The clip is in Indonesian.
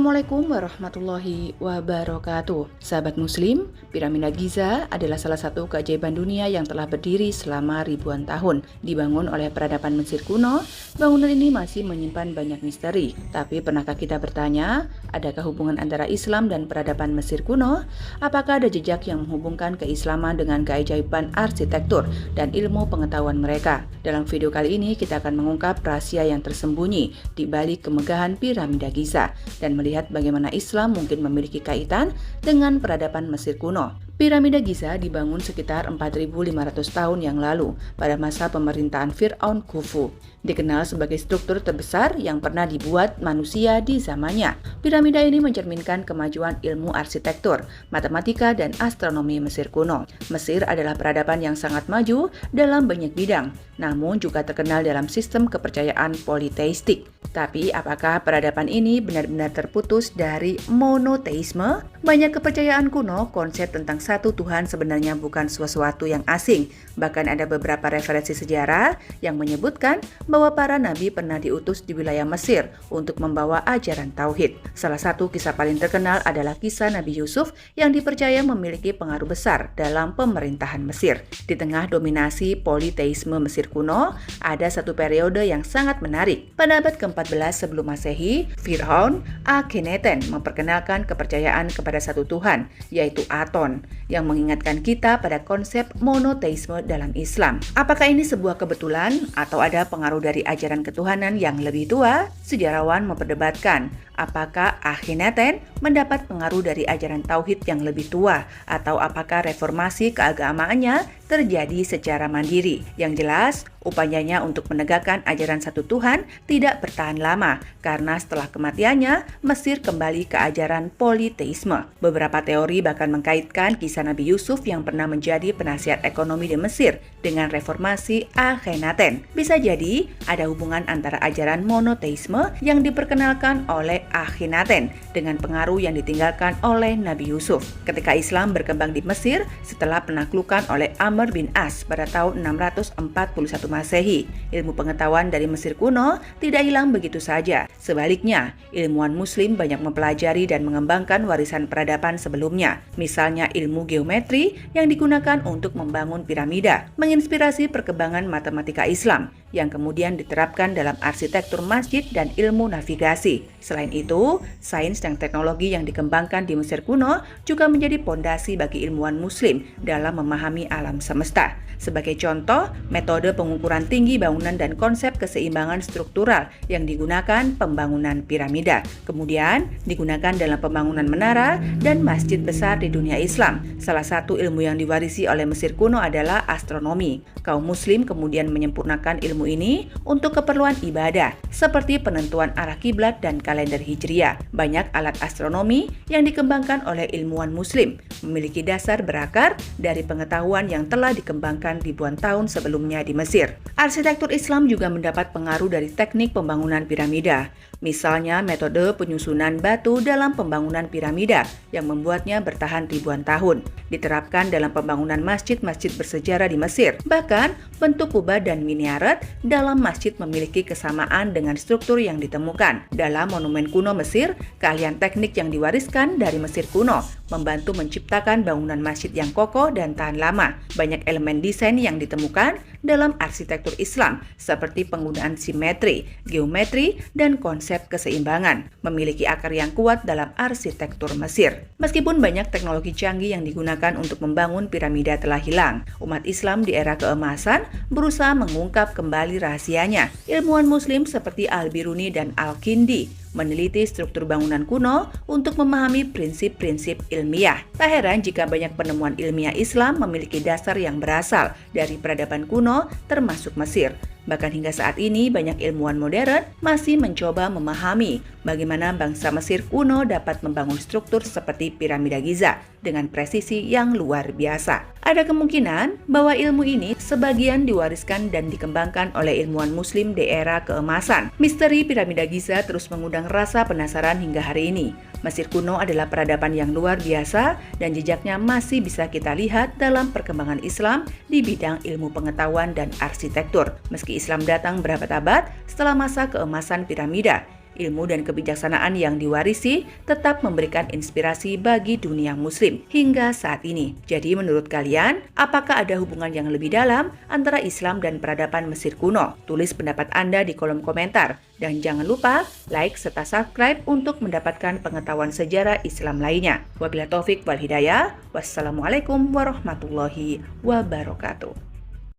Assalamualaikum warahmatullahi wabarakatuh. Sahabat muslim, piramida Giza adalah salah satu keajaiban dunia yang telah berdiri selama ribuan tahun. Dibangun oleh peradaban Mesir kuno, bangunan ini masih menyimpan banyak misteri. Tapi pernahkah kita bertanya, adakah hubungan antara Islam dan peradaban Mesir kuno? Apakah ada jejak yang menghubungkan keislaman dengan keajaiban arsitektur dan ilmu pengetahuan mereka? Dalam video kali ini kita akan mengungkap rahasia yang tersembunyi di balik kemegahan piramida Giza dan melihat bagaimana Islam mungkin memiliki kaitan dengan peradaban Mesir kuno. Piramida Giza dibangun sekitar 4.500 tahun yang lalu pada masa pemerintahan Fir'aun Khufu. Dikenal sebagai struktur terbesar yang pernah dibuat manusia di zamannya. Piramida ini mencerminkan kemajuan ilmu arsitektur, matematika, dan astronomi Mesir kuno. Mesir adalah peradaban yang sangat maju dalam banyak bidang, namun juga terkenal dalam sistem kepercayaan politeistik. Tapi apakah peradaban ini benar-benar terputus dari monoteisme? Banyak kepercayaan kuno, konsep tentang satu Tuhan sebenarnya bukan sesuatu yang asing. Bahkan ada beberapa referensi sejarah yang menyebutkan bahwa para nabi pernah diutus di wilayah Mesir untuk membawa ajaran tauhid. Salah satu kisah paling terkenal adalah kisah Nabi Yusuf yang dipercaya memiliki pengaruh besar dalam pemerintahan Mesir. Di tengah dominasi politeisme Mesir kuno, ada satu periode yang sangat menarik. Pada abad ke-14 sebelum Masehi, Fir'aun Akhenaten memperkenalkan kepercayaan kepada satu Tuhan, yaitu Aton, yang mengingatkan kita pada konsep monoteisme dalam Islam. Apakah ini sebuah kebetulan atau ada pengaruh dari ajaran ketuhanan yang lebih tua? Sejarawan memperdebatkan apakah Akhenaten mendapat pengaruh dari ajaran tauhid yang lebih tua atau apakah reformasi keagamaannya terjadi secara mandiri. Yang jelas, upayanya untuk menegakkan ajaran satu Tuhan tidak bertahan lama karena setelah kematiannya, Mesir kembali ke ajaran politeisme. Beberapa teori bahkan mengkaitkan kisah Nabi Yusuf yang pernah menjadi penasihat ekonomi di Mesir dengan reformasi Akhenaten. Bisa jadi ada hubungan antara ajaran monoteisme yang diperkenalkan oleh Akhenaten dengan pengaruh yang ditinggalkan oleh Nabi Yusuf. Ketika Islam berkembang di Mesir setelah penaklukan oleh Amr bin As pada tahun 641 Masehi, ilmu pengetahuan dari Mesir kuno tidak hilang begitu saja. Sebaliknya, ilmuwan muslim banyak mempelajari dan mengembangkan warisan peradaban sebelumnya. Misalnya ilmu geometri yang digunakan untuk membangun piramida, menginspirasi perkembangan matematika Islam yang kemudian diterapkan dalam arsitektur masjid dan ilmu navigasi. Selain itu, sains dan teknologi yang dikembangkan di Mesir kuno juga menjadi pondasi bagi ilmuwan muslim dalam memahami alam semesta. Sebagai contoh, metode pengukuran tinggi bangunan dan konsep keseimbangan struktural yang digunakan pembangunan piramida. Kemudian digunakan dalam pembangunan menara dan masjid besar di dunia Islam. Salah satu ilmu yang diwarisi oleh Mesir kuno adalah astronomi. Kaum muslim kemudian menyempurnakan ilmu ini untuk keperluan ibadah, seperti penentuan arah kiblat dan kalender Hijriah. Banyak alat astronomi yang dikembangkan oleh ilmuwan muslim memiliki dasar berakar dari pengetahuan yang telah dikembangkan ribuan tahun sebelumnya di Mesir. Arsitektur Islam juga mendapat pengaruh dari teknik pembangunan piramida. Misalnya metode penyusunan batu dalam pembangunan piramida yang membuatnya bertahan ribuan tahun. Diterapkan dalam pembangunan masjid-masjid bersejarah di Mesir. Bahkan bentuk kubah dan minaret dalam masjid memiliki kesamaan dengan struktur yang ditemukan. Dalam monumen kuno Mesir, keahlian teknik yang diwariskan dari Mesir kuno membantu menciptakan bangunan masjid yang kokoh dan tahan lama. Banyak elemen desain yang ditemukan dalam arsitektur Islam seperti penggunaan simetri, geometri, dan konsep keseimbangan memiliki akar yang kuat dalam arsitektur Mesir. Meskipun banyak teknologi canggih yang digunakan untuk membangun piramida telah hilang, umat Islam di era keemasan berusaha mengungkap kembali rahasianya. Ilmuwan muslim seperti Al-Biruni dan Al-Kindi meneliti struktur bangunan kuno untuk memahami prinsip-prinsip ilmiah. Tak heran jika banyak penemuan ilmiah Islam memiliki dasar yang berasal dari peradaban kuno termasuk Mesir. Bahkan hingga saat ini banyak ilmuwan modern masih mencoba memahami bagaimana bangsa Mesir kuno dapat membangun struktur seperti piramida Giza dengan presisi yang luar biasa. Ada kemungkinan bahwa ilmu ini sebagian diwariskan dan dikembangkan oleh ilmuwan muslim di era keemasan. Misteri piramida Giza terus mengundang rasa penasaran hingga hari ini. Mesir kuno adalah peradaban yang luar biasa dan jejaknya masih bisa kita lihat dalam perkembangan Islam di bidang ilmu pengetahuan dan arsitektur. Meski Islam datang berabad-abad setelah masa keemasan piramida, ilmu dan kebijaksanaan yang diwarisi tetap memberikan inspirasi bagi dunia muslim hingga saat ini. Jadi menurut kalian, apakah ada hubungan yang lebih dalam antara Islam dan peradaban Mesir kuno? Tulis pendapat Anda di kolom komentar. Dan jangan lupa like serta subscribe untuk mendapatkan pengetahuan sejarah Islam lainnya. Wabillahi taufik wal hidayah. Wassalamualaikum warahmatullahi wabarakatuh.